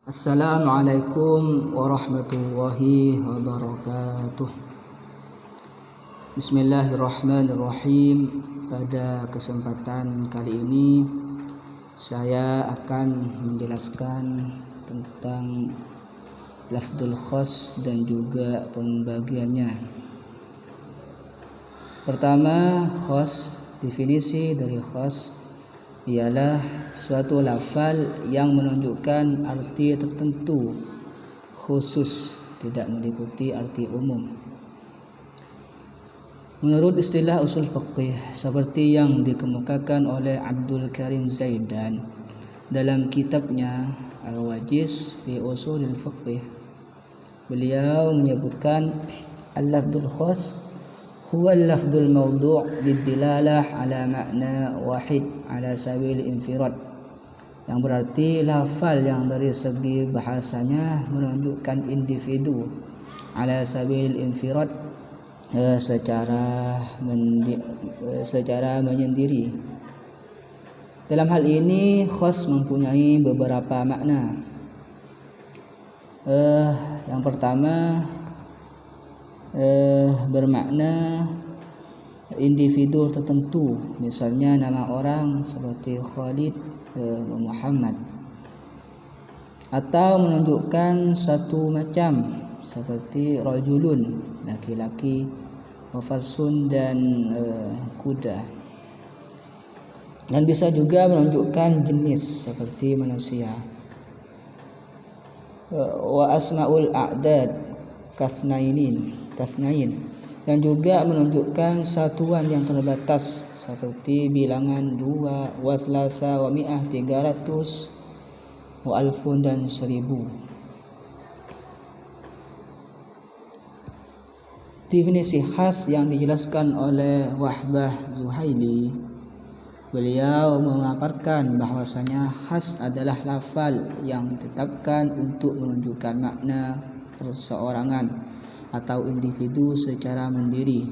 Assalamualaikum warahmatullahi wabarakatuh. Bismillahirrahmanirrahim. Pada kesempatan kali ini saya akan menjelaskan tentang lafdzul khas dan juga pembagiannya. Pertama, khas. Definisi dari khas ialah suatu lafal yang menunjukkan arti tertentu khusus, tidak meliputi arti umum. Menurut istilah usul fiqih, seperti yang dikemukakan oleh Abdul Karim Zaidan dalam kitabnya Al-Wajiz fi Ushulil Fiqh, beliau menyebutkan al-lafdzul khas huwa al-lafdzul mawdu' lid-dilalah ala makna wahid ala sabil infirad, yang berarti lafal yang dari segi bahasanya menunjukkan individu ala sabil infirad, secara menyendiri. Dalam hal ini khas mempunyai beberapa makna. Yang pertama bermakna individu tertentu, misalnya nama orang seperti Khalid, Muhammad, atau menunjukkan satu macam seperti rajulun, laki-laki, wa farsun, dan kuda. Dan bisa juga menunjukkan jenis seperti manusia. Wa asmaul a'dad kasnain, yang juga menunjukkan satuan yang terbatas seperti bilangan 2, wa thalatha, wa mi'ah, 300, wa alfun, dan 1000. Definisi khas yang dijelaskan oleh Wahbah Zuhaili, beliau memaparkan bahwasanya khas adalah lafal yang ditetapkan untuk menunjukkan makna perseorangan atau individu secara mandiri,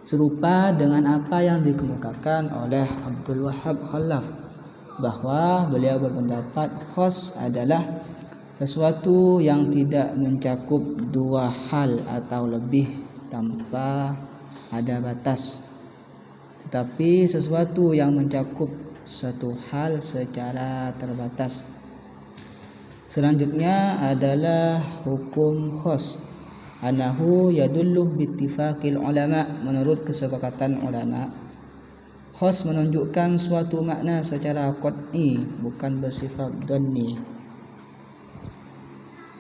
serupa dengan apa yang dikemukakan oleh Abdul Wahab Khalaf, bahwa beliau berpendapat khas adalah sesuatu yang tidak mencakup dua hal atau lebih tanpa ada batas, tetapi sesuatu yang mencakup satu hal secara terbatas. Selanjutnya adalah hukum khas, anahu yadullu bittifaqil ulama. Menurut kesepakatan ulama, khas menunjukkan suatu makna secara qat'i, bukan bersifat dhanni,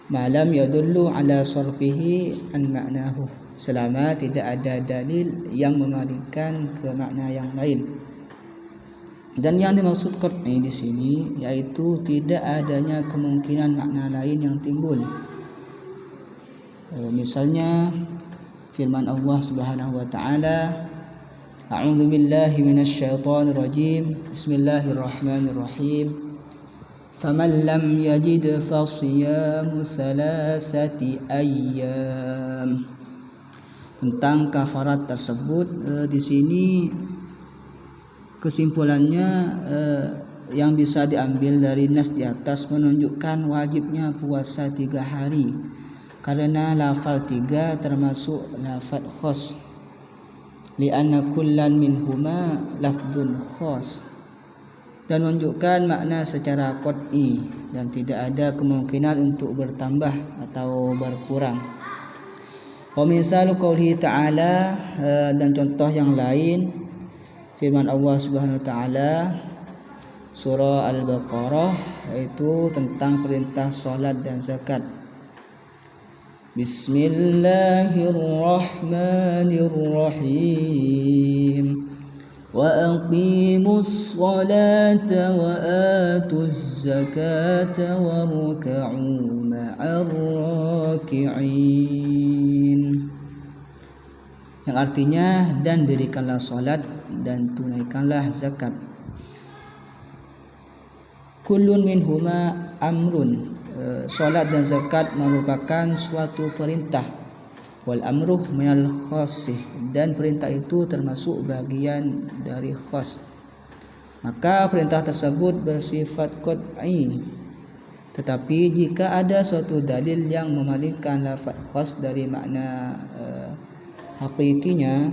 malam yadullu ala sarfihi an maknahu, selama tidak ada dalil yang memalingkan ke makna yang lain. Dan yang dimaksud qat'i di sini yaitu tidak adanya kemungkinan makna lain yang timbul. Misalnya firman Allah Subhanahu wa taala, A'udzu billahi minasyaitonir rajim. Bismillahirrahmanirrahim. Faman lam yajid fasiyamu thalathati ayyam. Tentang kafarat tersebut, di sini kesimpulannya yang bisa diambil dari nas di atas menunjukkan wajibnya puasa 3 hari, karena lafal 3 termasuk lafal khas, li'anna kullan minhuma lafdun khas, dan menunjukkan makna secara qat'i dan tidak ada kemungkinan untuk bertambah atau berkurang. Wa misalu qoulihi ta'ala, dan contoh yang lain firman Allah Subhanahu wa taala surah Al-Baqarah, yaitu tentang perintah salat dan zakat. Bismillahirrahmanirrahim. Wa aqimus salata wa atuz zakata warka'u ma'ar raki'in. Yang artinya, dan dirikanlah salat dan tunaikanlah zakat. Kullun minhuma amrun, salat dan zakat merupakan suatu perintah. Wal amruh minal khasih, dan perintah itu termasuk bagian dari khas. Maka perintah tersebut bersifat qat'i, Tetapi jika ada suatu dalil yang memalingkan lafaz khas dari makna hakikinya,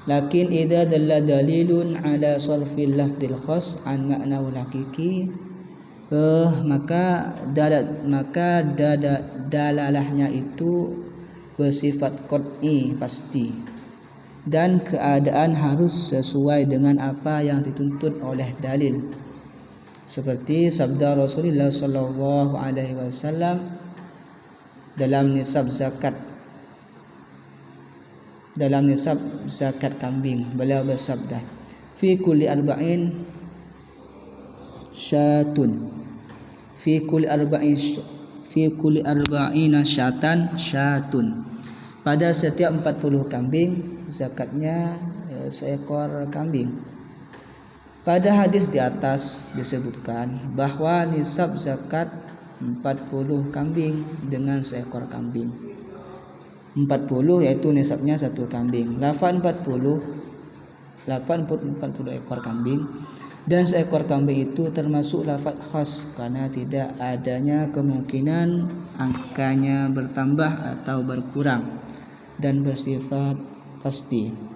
lakin idza dalla dalilun ala sarfil lafzil khas an ma'nahu hakiki, maka dalalahnya itu bersifat qat'i, pasti, dan keadaan harus sesuai dengan apa yang dituntut oleh dalil, seperti sabda Rasulullah sallallahu alaihi wasallam dalam nisab zakat kambing. Beliau bersabda, fi kulli arba'in syatun, fi kulli arba'ina syatun, pada setiap 40 kambing zakatnya seekor kambing. Pada hadis di atas disebutkan bahwa nisab zakat 40 kambing dengan seekor kambing. 40 yaitu nisabnya satu kambing. Lafaz 40 ekor kambing, dan seekor kambing itu termasuk lafaz khas karena tidak adanya kemungkinan angkanya bertambah atau berkurang dan bersifat pasti.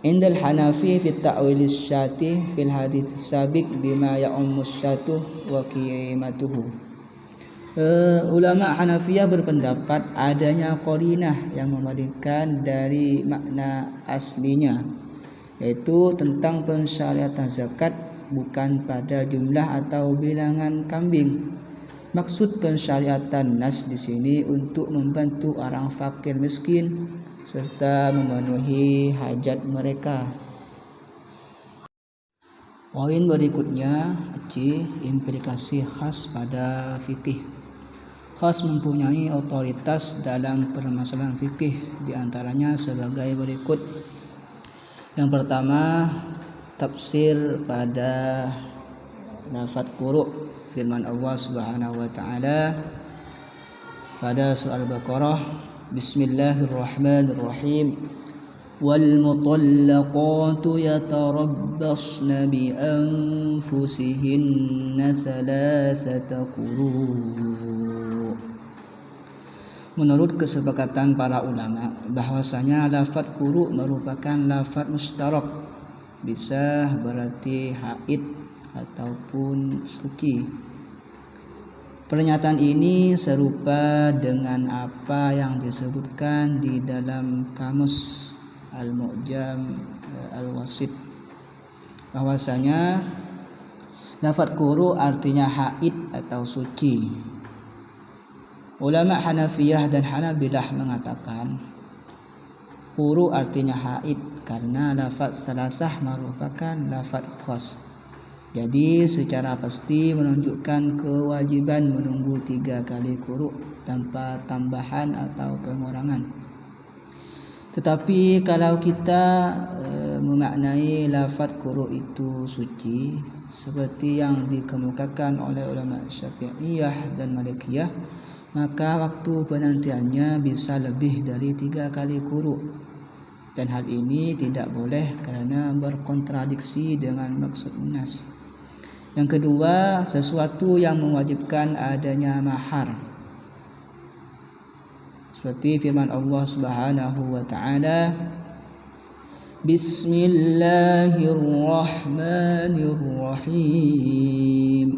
Indal Hanafi fi ta'wil syati fil hadits sabiq bima ya'ummu syatu wa qimatuhu. Ulama Hanafiyah berpendapat adanya qarinah yang memalingkan dari makna aslinya, yaitu tentang pensyariatan zakat bukan pada jumlah atau bilangan kambing. Maksud pensyariatan nas di sini untuk membantu orang fakir miskin serta memenuhi hajat mereka. Poin berikutnya, implikasi khas pada fikih. Khas mempunyai otoritas dalam permasalahan fikih, di antaranya sebagai berikut. Yang pertama, tafsir pada lafaz quru', firman Allah Subhanahu wa taala pada surah Al-Baqarah, Bismillahirrahmanirrahim. Wal mutallaqatu yatarabbasna bi anfusihinna thalathata quru'. Menurut kesepakatan para ulama bahwasanya lafaz quru' merupakan lafaz mustarak, bisa berarti haid ataupun suci. Pernyataan ini serupa dengan apa yang disebutkan di dalam Kamus Al-Mu'jam Al-Wasit, bahwasanya lafaz quru artinya haid atau suci. Ulama Hanafiyah dan Hanabilah mengatakan quru artinya haid karena lafaz salasah merupakan lafaz khas. Jadi secara pasti menunjukkan kewajiban menunggu 3 kali quru tanpa tambahan atau pengurangan. Tetapi kalau kita memaknai lafaz quru itu suci seperti yang dikemukakan oleh ulama Syafi'iyah dan Malikiyah, maka waktu penantiannya bisa lebih dari 3 kali quru. Dan hal ini tidak boleh karena berkontradiksi dengan maksud nas. Yang kedua, sesuatu yang mewajibkan adanya mahar, seperti firman Allah Subhanahu wa taala, Bismillahirrahmanirrahim.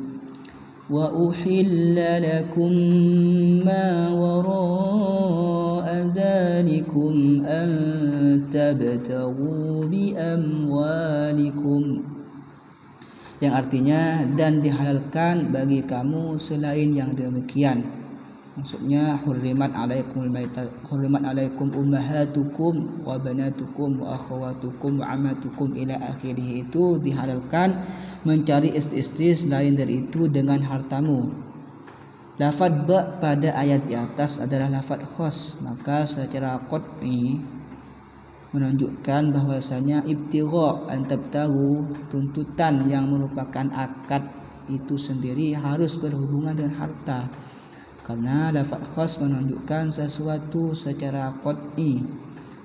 Wa uhilla lakum ma wara'a dzalikum an tabtaghu bi amwalikum, yang artinya dan dihalalkan bagi kamu selain yang demikian. Maksudnya hurrimat alaikum ummahatukum wa banatukum wa akhawatukum wa ammatukum ila akhirih, itu dihalalkan mencari istri-istri selain dari itu dengan hartamu. Lafaz ba pada ayat di atas adalah lafaz khas, maka secara qat'i menunjukkan bahwasanya ibtigha an tabtagu, tuntutan yang merupakan akad itu sendiri harus berhubungan dengan harta, karena lafaz khas menunjukkan sesuatu secara qat'i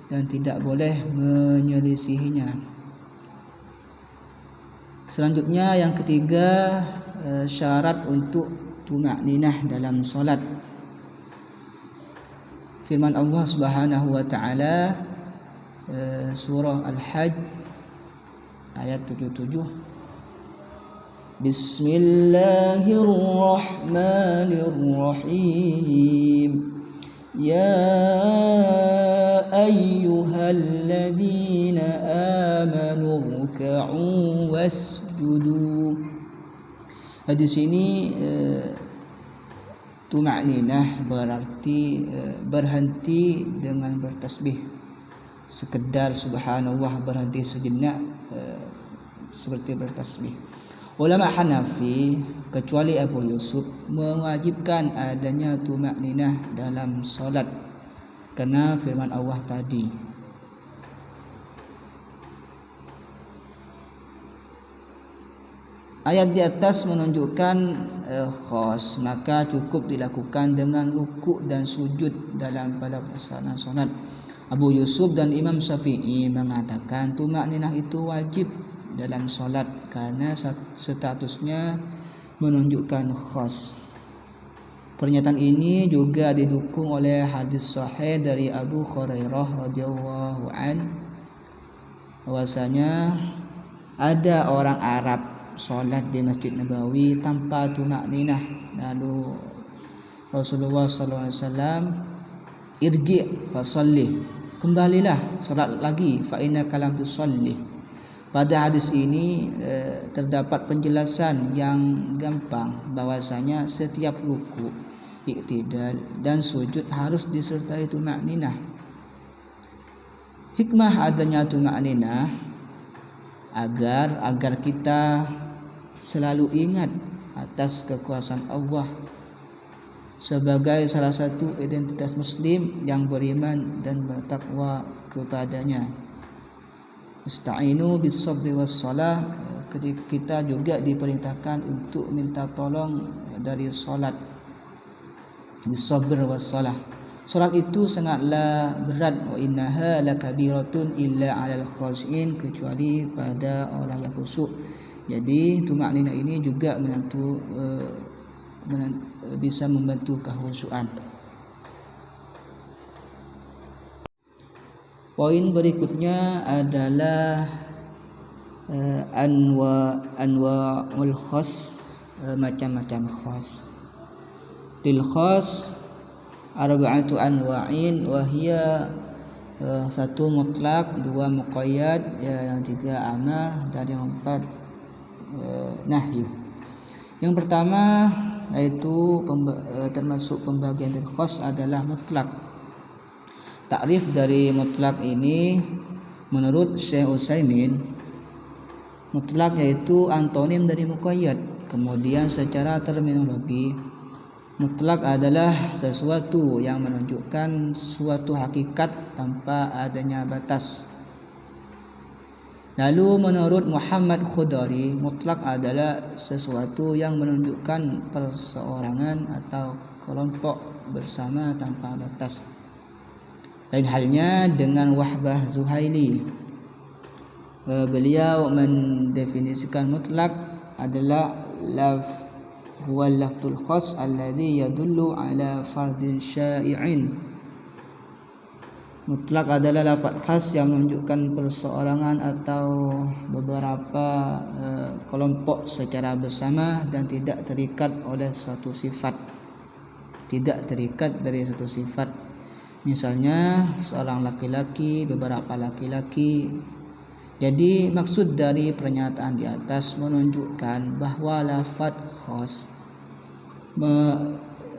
dan tidak boleh menyelisihinya. Selanjutnya yang ketiga, syarat untuk tumakninah dalam solat. Firman Allah Subhanahu wa taala surah Al-Hajj ayat 77, Bismillahirrahmanirrahim. Ya ayyuhalladzina amanu ruk'u wasjudu. Di sini tumakninah berarti berhenti dengan bertasbih, sekedar subhanallah, berhenti sejenak seperti bertasbih. Ulama Hanafi kecuali Abu Yusuf mewajibkan adanya tumakninah dalam solat karena firman Allah tadi. Ayat di atas menunjukkan khos, maka cukup dilakukan dengan rukuk dan sujud dalam pada pelaksanaan solat. Abu Yusuf dan Imam Syafi'i mengatakan tumakninah itu wajib dalam solat karena statusnya menunjukkan khos. Pernyataan ini juga didukung oleh hadis sahih dari Abu Hurairah radhiyallahu an, bahwasanya ada orang Arab solat di Masjid Nabawi tanpa tumakninah, lalu Rasulullah sallallahu alaihi wasallam, irji' fasalli, kembalilah salat lagi, fa innaka lam tusalli. Pada hadis ini terdapat penjelasan yang gampang bahwasanya setiap ruku, iktidal dan sujud harus disertai tumakninah. Hikmah adanya tumakninah agar kita selalu ingat atas kekuasaan Allah sebagai salah satu identitas muslim yang beriman dan bertakwa kepadanya. Ista'inu bis-sabri was-shalah, kita juga diperintahkan untuk minta tolong dari salat. Bis-sabr was-shalah. Salat itu sangatlah berat, wa innaha lakabiratun illa 'alal khashin, kecuali pada orang yang khusyuk. Jadi tumakninah ini juga bisa membantu kekhusyukan. Poin berikutnya adalah anwa'ul khas, macam-macam khas. Lil khas arba'atu anwa'in wa hiya satu mutlak, dua muqayyad, yang tiga amar, dan yang empat nahyu. Yang pertama yaitu termasuk pembagian lil khas adalah mutlak. Takrif dari mutlak ini menurut Syekh Utsaimin, mutlak yaitu antonim dari muqayyad. Kemudian secara terminologi, mutlak adalah sesuatu yang menunjukkan suatu hakikat tanpa adanya batas. Lalu menurut Muhammad Khudari, mutlak adalah sesuatu yang menunjukkan perseorangan atau kelompok bersama tanpa batas. Lain halnya dengan Wahbah Zuhaili. Beliau mendefinisikan mutlak adalah huwa lafzul khas alladhi yadullu ala fardin syai'in. Mutlak adalah lafaz khas yang menunjukkan perseorangan atau beberapa kelompok secara bersama dan tidak terikat oleh suatu sifat. Tidak terikat dari satu sifat. Misalnya seorang laki-laki, beberapa laki-laki. Jadi maksud dari pernyataan di atas menunjukkan bahwa lafaz khas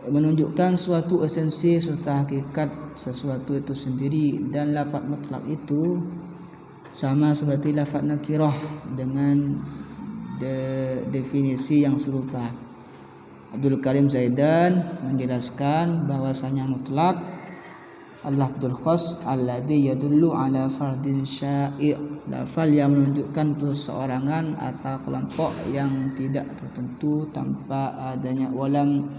menunjukkan suatu esensi serta hakikat sesuatu itu sendiri, dan lafaz mutlak itu sama seperti lafaz nakirah dengan definisi yang serupa. Abdul Karim Zaidan menjelaskan bahwasanya mutlak al-lafzul khas alladhi yadullu ala fardin syai', lafal yang menunjukkan perseorangan atau kelompok yang tidak tertentu tanpa adanya walam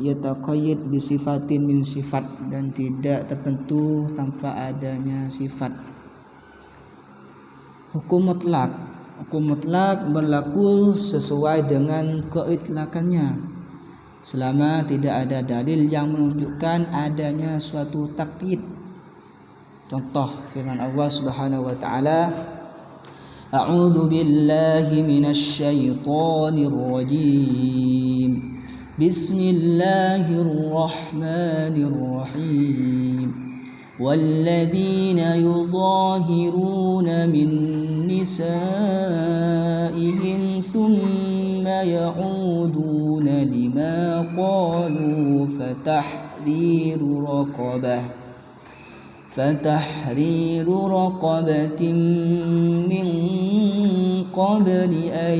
yataqayyad bi sifatin min sifat, dan tidak tertentu tanpa adanya sifat. Hukum mutlak Hukum mutlak berlaku sesuai dengan keitlakannya selama tidak ada dalil yang menunjukkan adanya suatu takyid. Contoh firman Allah Subhanahu wa taala, A'udzu billahi minasy syaithanir rajim. Bismillahirrahmanirrahim. والذين يظاهرون من نسائهم ثم يعودون لما قالوا فتحرير رقبة من قبل أن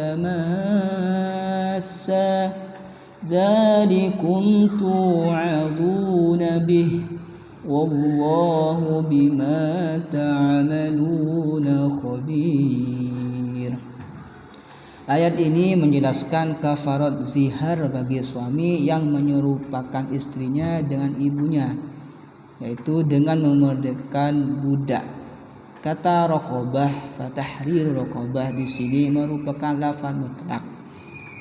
يتماسا ذلكم توعظون به Wallahu bima ta'maluna khabir. Ayat ini menjelaskan kafarat zihar bagi suami yang menyerupakan istrinya dengan ibunya, yaitu dengan memerdekakan budak. Kata raqabah, fatahrir raqabah di sini merupakan lafaz mutlak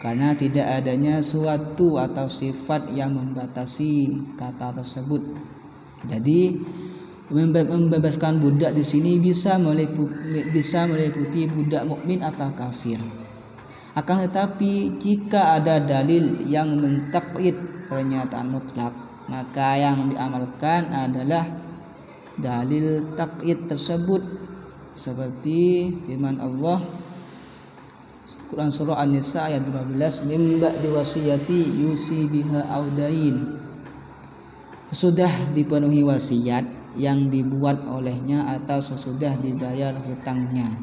karena tidak adanya suatu atau sifat yang membatasi kata tersebut. Jadi membebaskan budak di sini bisa meliputi budak mukmin atau kafir. Akan tetapi jika ada dalil yang mentakyid pernyataan mutlak, maka yang diamalkan adalah dalil takyid tersebut, seperti firman Allah Quran surah An-Nisa ayat 12, "Mim ba'di wasiyati yusi biha audain." Sesudah dipenuhi wasiat yang dibuat olehnya atau sesudah dibayar hutangnya.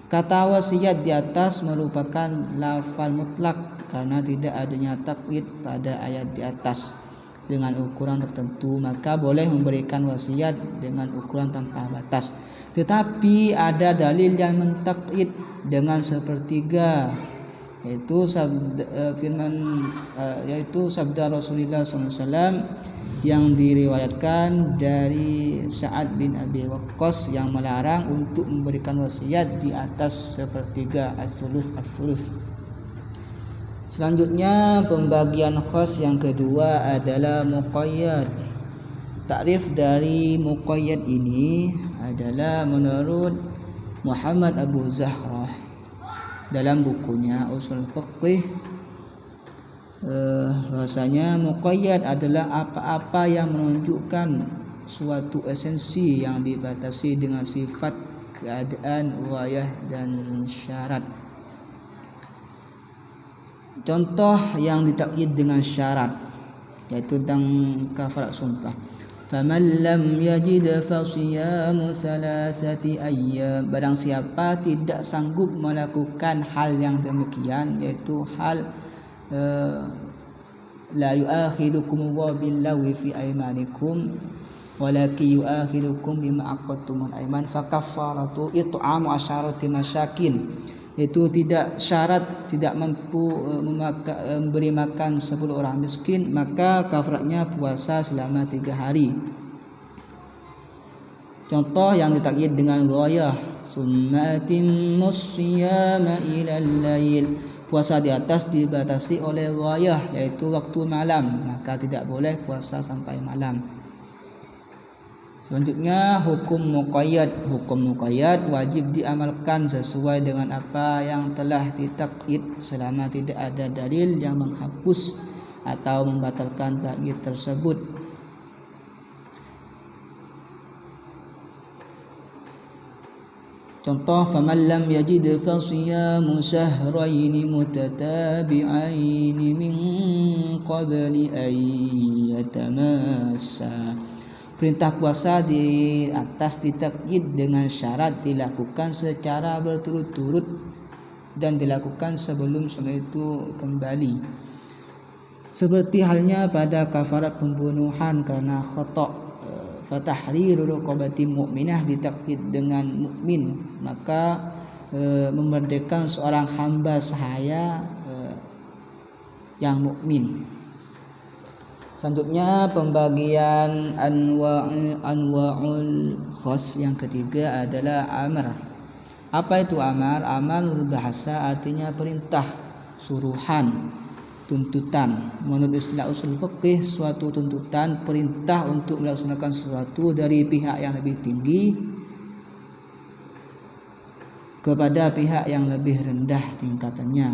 Kata wasiat di atas merupakan lafal mutlak karena tidak adanya takyid pada ayat di atas. Dengan ukuran tertentu maka boleh memberikan wasiat dengan ukuran tanpa batas. Tetapi ada dalil yang mentakyid dengan sepertiga, yaitu sabda Rasulullah SAW yang diriwayatkan dari Sa'ad bin Abi Waqqas yang melarang untuk memberikan wasiat di atas sepertiga as-sulus. Selanjutnya pembagian khas yang kedua adalah muqayyad. Takrif dari muqayyad ini adalah menurut Muhammad Abu Zahrah dalam bukunya Ushul Fiqh, bahwasanya muqayyad adalah apa-apa yang menunjukkan suatu esensi yang dibatasi dengan sifat, keadaan, wayah dan syarat. Contoh yang ditakyid dengan syarat yaitu tentang kafarat sumpah. Faman lam yajid fasiyamu salasati ayyam. Barang siapa tidak sanggup melakukan hal yang demikian, yaitu hal la yu'akhidukum wa billahi fi aymanikum walakin yu'akhidukum bima aqadtumul ayman fakaffaratu it'amu asyarati masyakin. Itu tidak syarat, tidak mampu memberi makan 10 orang miskin, maka kafaratnya puasa selama 3 hari. Contoh yang ditakyid dengan ghayah, summatin musyama ilal lail. Puasa di atas dibatasi oleh ghayah, yaitu waktu malam, maka tidak boleh puasa sampai malam. Selanjutnya hukum muqayyad. Hukum muqayyad wajib diamalkan sesuai dengan apa yang telah ditakyid selama tidak ada dalil yang menghapus atau membatalkan takyid tersebut. Contoh, faman lam yajid fasiyamu syahraini mutatabi'aini min qabli an yatamassa. Perintah puasa di atas ditakyid dengan syarat dilakukan secara berturut-turut dan dilakukan sebelum itu kembali. Seperti halnya pada kafarat pembunuhan karena khata'. Fatahriru raqabati mu'minah ditakyid dengan mukmin, maka memerdekakan seorang hamba sahaya yang mukmin. Selanjutnya pembagian anwa'ul khas yang ketiga adalah amr. Apa itu amar? Amar menurut bahasa artinya perintah, suruhan, tuntutan. Menurut istilah usul fikih, suatu tuntutan, perintah untuk melaksanakan sesuatu dari pihak yang lebih tinggi kepada pihak yang lebih rendah tingkatannya.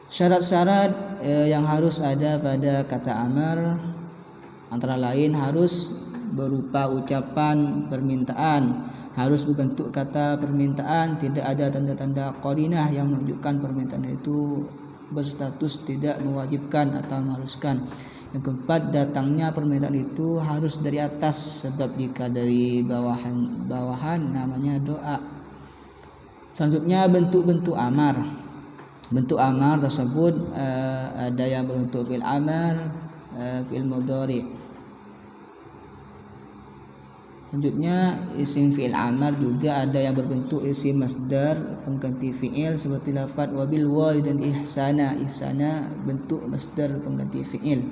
Syarat-syarat yang harus ada pada kata amar antara lain harus berupa ucapan permintaan, harus berbentuk kata permintaan, tidak ada tanda-tanda qarinah yang menunjukkan permintaan itu berstatus tidak mewajibkan atau mengharuskan. Yang keempat, datangnya permintaan itu harus dari atas, sebab jika dari bawahan namanya doa. Selanjutnya bentuk-bentuk amar. Bentuk amar tersebut ada yang berbentuk fi'il amar, fi'il mudhari. Selanjutnya isim fi'il amar juga ada yang berbentuk isim masdar pengganti fi'il seperti lafaz wabil walidain ihsana. Ihsana bentuk masdar pengganti fi'il.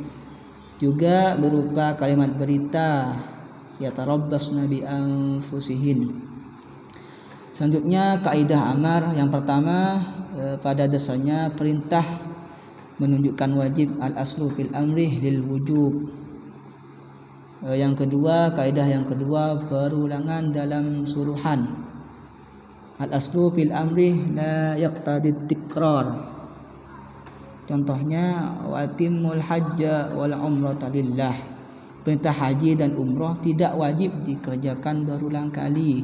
Juga berupa kalimat berita yatarabbasna bi anfusihin. Selanjutnya kaidah amar yang pertama pada dasarnya perintah menunjukkan wajib, al aslu fil amri lil wujub. Yang kedua, kaidah yang kedua perulangan dalam suruhan. Al aslu fil amri la yaqtadi tikrar. Contohnya wa atimul hajja wal umrata lillah. Perintah haji dan umrah tidak wajib dikerjakan berulang kali,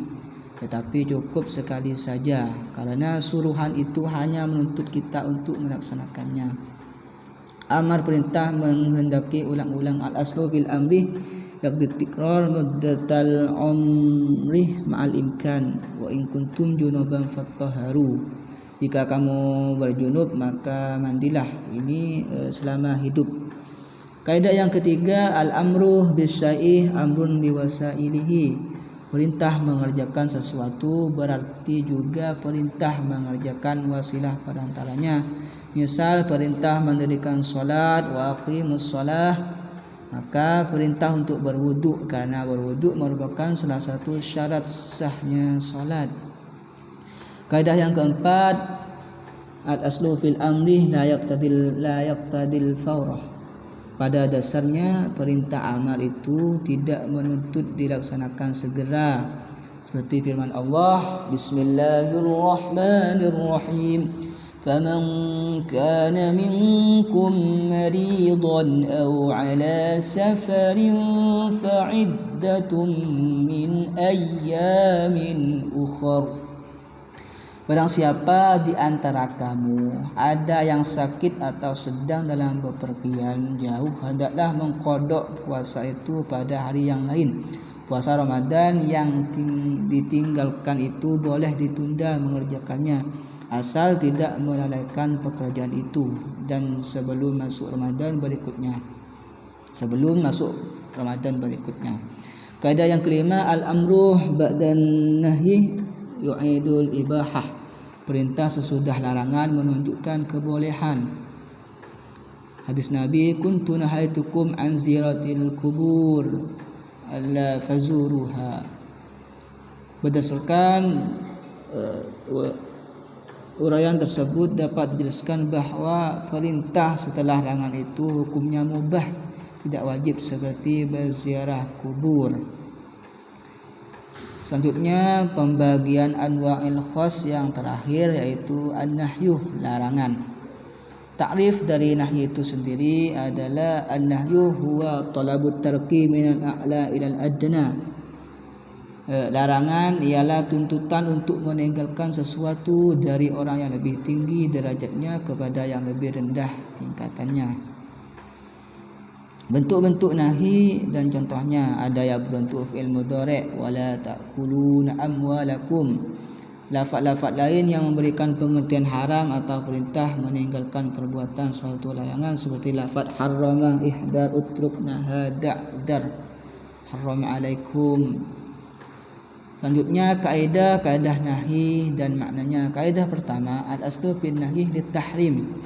tetapi cukup sekali saja, karena suruhan itu hanya menuntut kita untuk melaksanakannya. Amar perintah menghendaki ulang-ulang. Al aslu fil amri yaqdi tikrar muddatal umri ma'al imkan wa in kuntum junuban fattaharu. Jika kamu berjunub maka mandilah, ini selama hidup. Kaidah yang ketiga, al-amru bisyai' amrun biwasailihi. Perintah mengerjakan sesuatu berarti juga perintah mengerjakan wasilah perantaranya. Misal perintah mendirikan salat wa aqimus shalah, maka perintah untuk berwudu, karena berwudu merupakan salah satu syarat sahnya salat. Kaidah yang keempat, al-aslu fil amri la yaqtadil fawrah. Pada dasarnya perintah amar itu tidak menuntut dilaksanakan segera. Seperti firman Allah, Bismillahirrahmanirrahim. فمن كان منكم مريضا أو على سفر فعدة من أيام أخر. Barang siapa di antara kamu ada yang sakit atau sedang dalam bepergian jauh, hendaklah mengqadha puasa itu pada hari yang lain. Puasa Ramadan yang ditinggalkan itu boleh ditunda mengerjakannya, asal tidak melalaikan pekerjaan itu dan sebelum masuk Ramadan berikutnya. Kaidah yang kelima, al-amru ba'dan nahyi yu'idul ibahah. Perintah sesudah larangan menunjukkan kebolehan. Hadis Nabi, kuntu nahaitukum an ziyaratil kubur alla fazuruha. Berdasarkan uraian tersebut dapat dijelaskan bahwa perintah setelah larangan itu hukumnya mubah, tidak wajib, seperti berziarah kubur. Selanjutnya pembagian anwa'il khas yang terakhir, yaitu an-nahyu, larangan. Takrif dari nahyi itu sendiri adalah an-nahyu huwa talabut tarki minal a'la ilal adna. Larangan ialah tuntutan untuk meninggalkan sesuatu dari orang yang lebih tinggi derajatnya kepada yang lebih rendah tingkatannya. Bentuk-bentuk nahi dan contohnya ada yang berbentuk fi'il mudhari', wala ta'kuluna amwalakum. Lafaz-lafaz lain yang memberikan pengertian haram atau perintah meninggalkan perbuatan suatu larangan, seperti lafaz harrama, ihdar, utruk, naha, da'dar, haram alaikum. Selanjutnya kaidah nahi dan maknanya. Kaidah pertama, al-aslu fil nahi litahrim.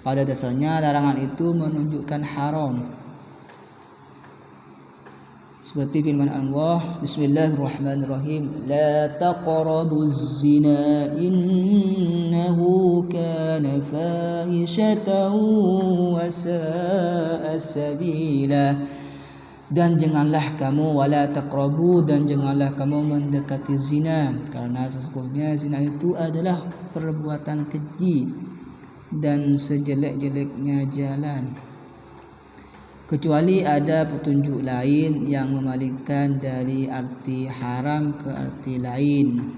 Pada dasarnya larangan itu menunjukkan haram. Seperti firman Allah, Bismillahirrahmanirrahim, la taqrabuz zina innahu kana fahishatan wa sa'a sabila. Dan janganlah kamu, wala taqrabu, dan janganlah kamu mendekati zina, karena sesungguhnya zina itu adalah perbuatan keji dan sejelek-jeleknya jalan, kecuali ada petunjuk lain yang memalingkan dari arti haram ke arti lain.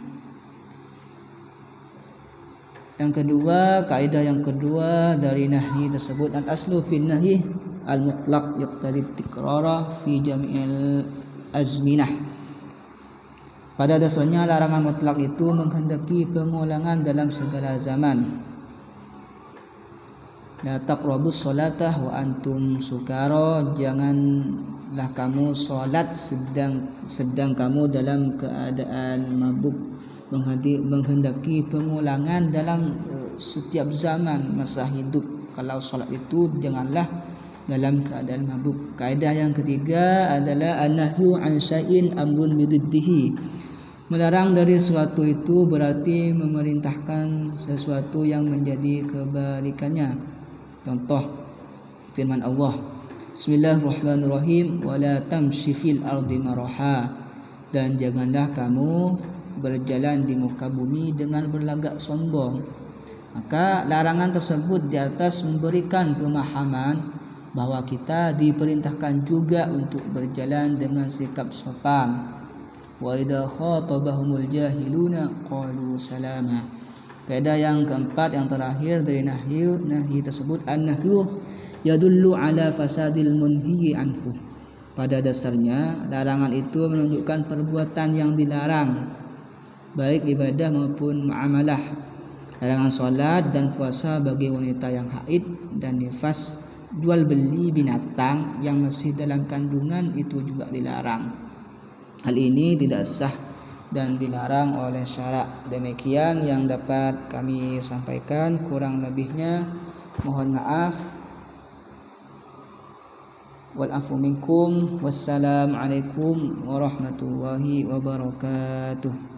Yang kedua, kaidah yang kedua dari nahyi tersebut, al-aslu fi nahyi al-mutlaq yaqtadi tikrara fi jami'il azminah. Pada dasarnya larangan mutlak itu menghendaki pengulangan dalam segala zaman. La taqrabus salatah wa antum sukara, janganlah kamu salat sedang kamu dalam keadaan mabuk. Menghendaki pengulangan dalam setiap zaman masa hidup. Kalau salat itu janganlah dalam keadaan mabuk. Kaidah yang ketiga adalah an-nahyu an syai'in amrun bididdihi. Melarang dari sesuatu itu berarti memerintahkan sesuatu yang menjadi kebalikannya. Contoh firman Allah, Bismillahirrahmanirrahim, wala tamshi fil ardi maraha, dan janganlah kamu berjalan di muka bumi dengan berlagak sombong. Maka larangan tersebut di atas memberikan pemahaman bahwa kita diperintahkan juga untuk berjalan dengan sikap sopan. Wa idza khatabahumul jahiluna qalu salama. Kaidah yang keempat, yang terakhir dari nahyi tersebut, an-nahyu yadullu ala fasadil munhi anhu. Pada dasarnya larangan itu menunjukkan perbuatan yang dilarang, baik ibadah maupun muamalah. Larangan salat dan puasa bagi wanita yang haid dan nifas, jual beli binatang yang masih dalam kandungan itu juga dilarang. Hal ini tidak sah dan dilarang oleh syarak. Demikian yang dapat kami sampaikan, kurang lebihnya mohon maaf. Wal afu minkum. Wassalamualaikum warahmatullahi wabarakatuh.